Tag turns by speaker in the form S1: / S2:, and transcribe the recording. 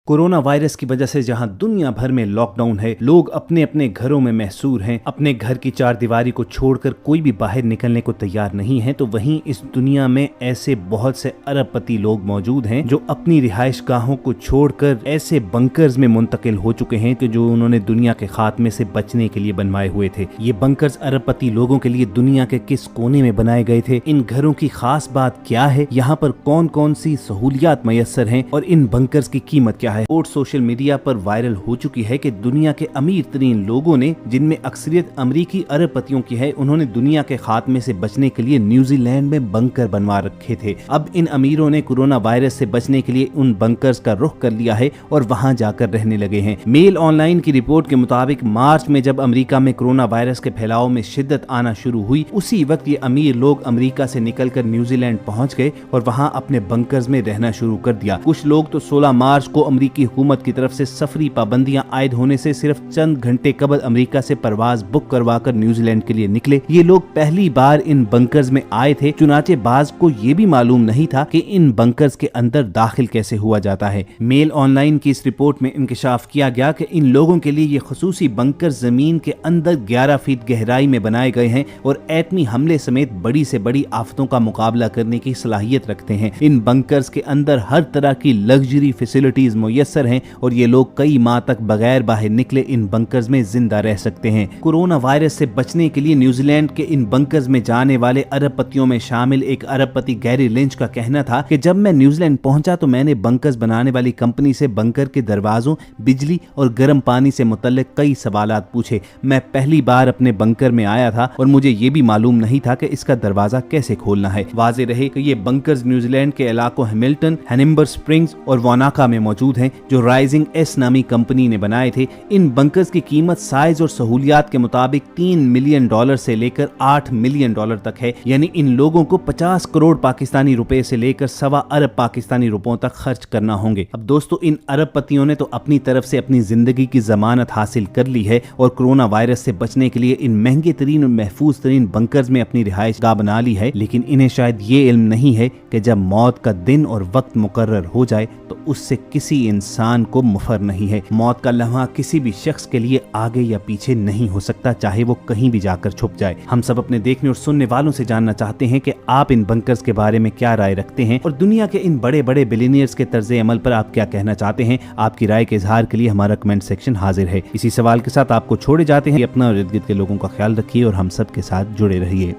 S1: Corona virus की वजह से जहां दुनिया भर में लॉकडाउन है, लोग अपने अपने घरों में महसूर हैं, अपने घर की चारदीवारी को छोड़कर कोई भी बाहर निकलने को तैयार नहीं है, तो वहीं इस दुनिया में ऐसे बहुत से अरबपति लोग मौजूद हैं जो अपनी रिहाइश गाहों को छोड़कर ऐसे बंकर्स में मुंतकिल हो चुके हैं कि जो उन्होंने दुनिया के खात्मे से बचने के लिए बनवाए हुए थे। ये बंकर्स अरबपति लोगों के लिए दुनिया के किस कोने में बनाए गए थे, इन घरों की खास बात क्या है, यहाँ पर कौन कौन सी सहूलियात मैसर हैं और इन बंकर्स की कीमत क्या है। रिपोर्ट सोशल मीडिया पर वायरल हो चुकी है कि दुनिया के अमीर तरीन लोगों ने, जिनमें अक्सरियत अमरीकी अरबपतियों की है, उन्होंने दुनिया के खात्मे से बचने के लिए न्यूजीलैंड में बंकर बनवा रखे थे। अब इन अमीरों ने कोरोना वायरस से बचने के लिए उन बंकर्स का रुख कर लिया है और वहां जाकर रहने लगे हैं। मेल ऑनलाइन की रिपोर्ट के मुताबिक मार्च में जब अमेरिका में कोरोना वायरस के फैलाव में शिद्दत आना शुरू हुई, उसी वक्त ये अमीर लोग अमेरिका से निकलकर न्यूजीलैंड पहुंच गए और वहां अपने बंकर्स में रहना शुरू कर दिया। कुछ लोग तो 16 मार्च को अमेरिकी हुकूमत की तरफ से सफरी पाबंदियां आयद होने से सिर्फ चंद घंटे कबल अमेरिका से परवाज बुक करवाकर न्यूजीलैंड के लिए निकले। ये लोग पहली बार इन बंकर्स में आए थे, चुनाचे बाज को ये भी मालूम नहीं था कि इन बंकर्स के अंदर दाखिल कैसे हुआ जाता है। मेल ऑनलाइन की इस रिपोर्ट में इंकशाफ किया गया कि इन लोगों के लिए ये खुसूसी बंकर जमीन के अंदर 11 फीट गहराई में बनाए गए हैं और एटमी हमले समेत बड़ी से बड़ी आफतों का मुकाबला करने की सलाहियत रखते हैं। इन बंकर्स के अंदर हर तरह की लग्जरी फैसिलिटीज मुयस्सर हैं और ये लोग कई माह तक बगैर बाहर निकले इन बंकर्स में जिंदा रह सकते हैं। कोरोना वायरस से बचने के लिए न्यूजीलैंड के इन बंकर्स में जाने वाले अरबपतियों में शामिल एक अरबपति गैरी लिंच का कहना था कि जब मैं न्यूजीलैंड पहुंचा तो मैंने बंकर्स बनाने वाली कंपनी से बंकर के दरवाजों, बिजली और गर्म पानी से मुतल्लिक कई सवालात पूछे। मैं पहली बार अपने बंकर में आया था और मुझे ये भी मालूम नहीं था कि इसका दरवाजा कैसे खोलना है। वाज़ेह रहे कि ये बंकर्स न्यूजीलैंड के इलाकों हैमिल्टन, हैनिम्बर स्प्रिंग्स और वानाका में मौजूद हैं, जो राइजिंग एस नामी कंपनी ने बनाए थे। इन बंकर्स की कीमत साइज और सहूलियात के मुताबिक $3 मिलियन से लेकर $8 मिलियन तक है, यानी इन लोगों को 50 करोड़ पाकिस्तानी रुपए से लेकर 1.25 अरब पाकिस्तानी रुपयों तक खर्च करना होंगे। अब दोस्तों, इन अरबपतियों ने तो अपनी तरफ से अपनी जिंदगी की जमानत हासिल कर ली है और कोरोना वायरस से बचने के लिए इन महंगे तरीन और महफूज तरीन बंकर्स में अपनी रिहाइश गाह बना ली है, लेकिन इन्हें शायद ये इल्म नहीं है कि जब मौत का दिन और वक्त मुकर्रर हो जाए तो उससे किसी इंसान को मुफर नहीं है। मौत का लम्हा किसी भी शख्स के लिए आगे या पीछे नहीं हो सकता, चाहे वो कहीं भी जाकर छुप जाए। हम सब अपने देखने और सुनने वालों से जानना चाहते हैं कि आप इन बंकर्स के बारे में क्या राय रखते हैं और दुनिया के इन बड़े बड़े बिलियनियर्स के तर्ज अमल पर आप क्या कहना चाहते हैं। आपकी राय के इजहार के लिए हमारा कमेंट सेक्शन हाजिर है। इसी सवाल के साथ आपको छोड़े जाते हैं। अपना और इर्द गिर्द के लोगों का ख्याल रखिए और हम सब के साथ जुड़े रहिए।